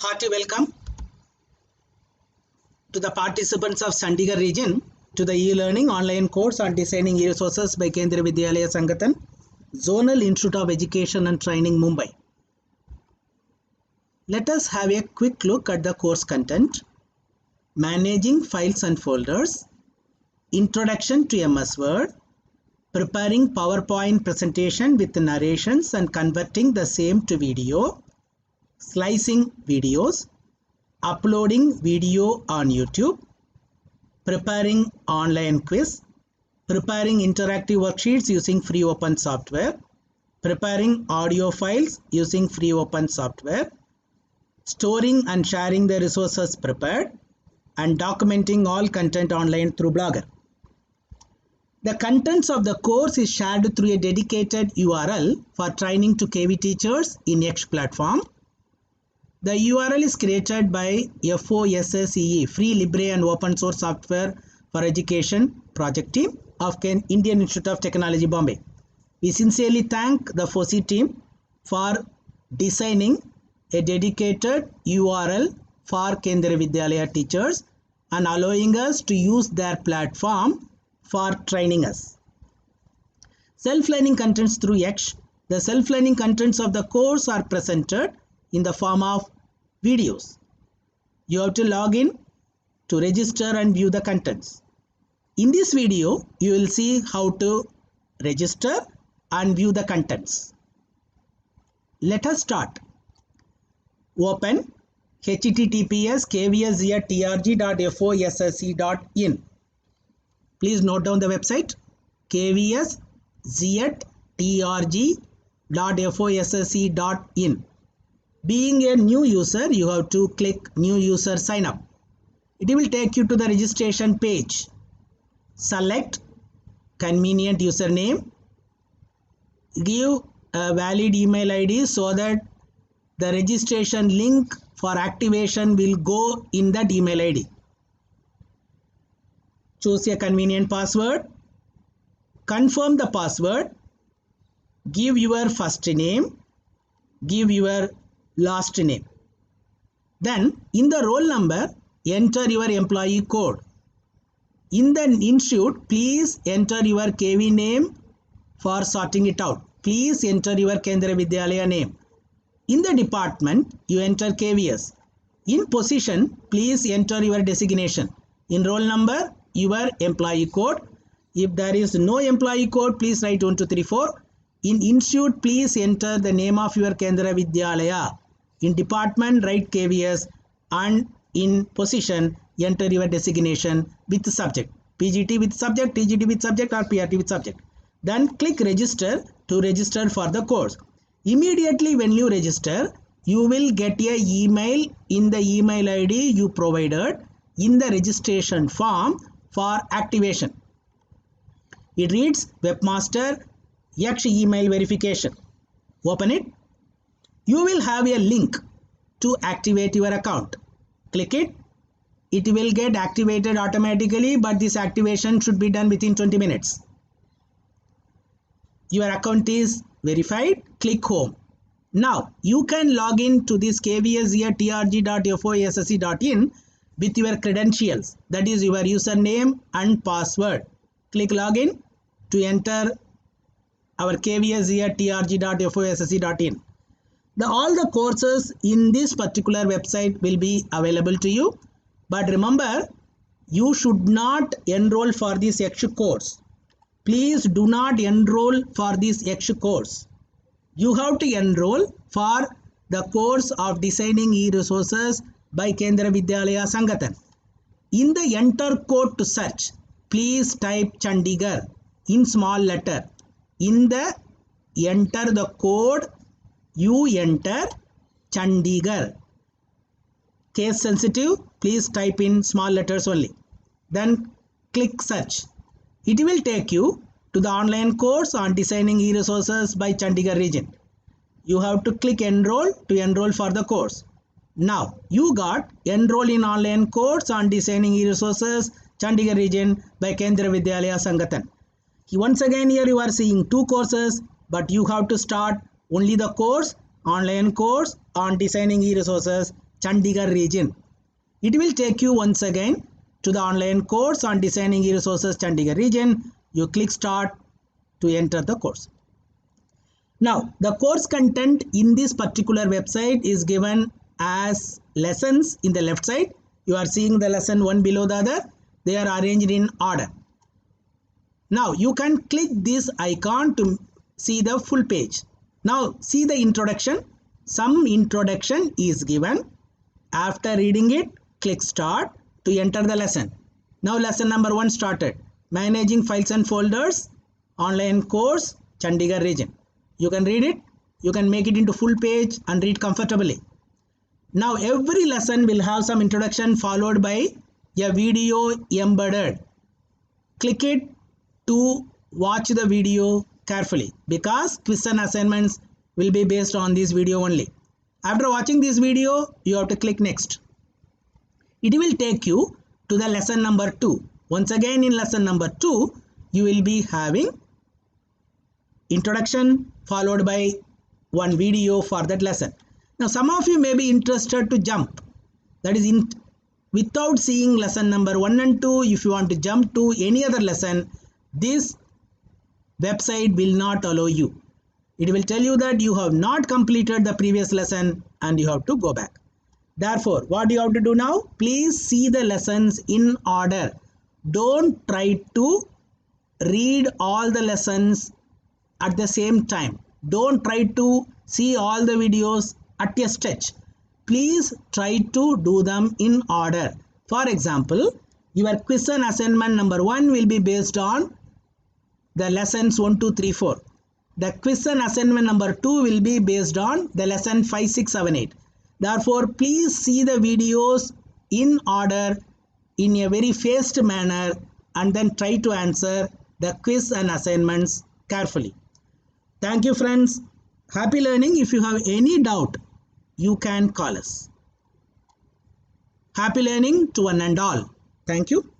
Hearty welcome to the participants of Chandigarh region to the e-learning online course on designing e-resources by Kendriya Vidyalaya Sangathan, Zonal Institute of Education and Training, Mumbai. Let us have a quick look at the course content. Managing files and folders, Introduction to MS Word, preparing PowerPoint presentation with narrations and converting the same to video, slicing videos, uploading video on YouTube, preparing online quiz, preparing interactive worksheets using free open software, preparing audio files using free open software, storing and sharing the resources prepared, and documenting all content online through Blogger. The contents of the course is shared through a dedicated URL for training to KV teachers in Yext platform. The URL is created by FOSSEE, Free Libre and Open Source Software for Education project team of Indian Institute of Technology, Bombay. We sincerely thank the FOSSEE team for designing a dedicated URL for Kendriya Vidyalaya teachers and allowing us to use their platform for training us. Self-learning contents through Yext. The self-learning contents of the course are presented in the form of videos. You have to log in to register and view the contents. In this video, you will see how to register and view the contents. Let us start. Open https://kvsz@trg.fosse.in. Please note down the website kvsz@trg.fosse.in. Being a new user, you have to click new user sign up. It will take you to the registration page. Select convenient username. Give a valid email ID so that the registration link for activation will go in that email ID. Choose a convenient password. Confirm the password. Give your first name. Give your last name. Then in the roll number, enter your employee code. In the institute, please enter your KV name for sorting it out. Please enter your Kendriya Vidyalaya name. In the department, you enter KVS. In position, please enter your designation. In roll number, your employee code. If there is no employee code, please write 1234. In institute, please enter the name of your Kendriya Vidyalaya. In department, write KVS, and in position, enter your designation with subject. PGT with subject, TGT with subject, or PRT with subject. Then click register to register for the course. Immediately when you register, you will get a email in the email ID you provided in the registration form for activation. It reads Webmaster Yext email verification. Open it. You will have a link to activate your account. Click it. It will get activated automatically, but this activation should be done within 20 minutes. Your account is verified. Click home. Now you can log in to this kvsz@trg.fosse.in with your credentials, that is your username and password. Click login to enter our kvsz@trg.fosse.in. All the courses in this particular website will be available to you, but remember, you should not enroll for this Yext course. Please do not enroll for this Yext course. You have to enroll for the course of designing e-resources by Kendriya Vidyalaya Sangathan. In the enter code to search, please type Chandigarh in small letter. In the enter the code, you enter Chandigarh. Case sensitive, please type in small letters only. Then click search. It will take you to the online course on designing e-resources by Chandigarh region. You have to click enroll to enroll for the course. Now you got enroll in online course on designing e-resources Chandigarh region by Kendriya Vidyalaya Sangathan. Once again, here you are seeing two courses, but you have to start only the course, online course on designing e-resources Chandigarh region. It will take you once again to the online course on designing e-resources Chandigarh region. You click start to enter the course. Now the course content in this particular website is given as lessons in the left side. You are seeing the lesson one below the other. They are arranged in order. Now you can click this icon to see the full page. Now see the introduction. Some introduction is given. After reading it, click start to enter the lesson. Now lesson number 1 started. Managing files and folders, online course, Chandigarh region. You can read it. You can make it into full page and read comfortably. Now every lesson will have some introduction followed by a video embedded. Click it to watch the video carefully because quiz and assignments will be based on this video only. After watching this video, you have to click next. It will take you to the lesson number 2. Once again in lesson number 2, you will be having introduction followed by one video for that lesson. Now some of you may be interested to jump. That is without seeing lesson number 1 and 2, if you want to jump to any other lesson, this website will not allow you. It will tell you that you have not completed the previous lesson and you have to go back. Therefore, what do you have to do now? Please see the lessons in order. Don't try to read all the lessons at the same time. Don't try to see all the videos at a stretch. Please try to do them in order. For example, your quiz and assignment number 1 will be based on the lessons 1, 2, 3, 4. The quiz and assignment number 2 will be based on the lesson 5, 6, 7, 8. Therefore, please see the videos in order in a very fast manner and then try to answer the quiz and assignments carefully. Thank you friends. Happy learning. If you have any doubt, you can call us. Happy learning to one and all. Thank you.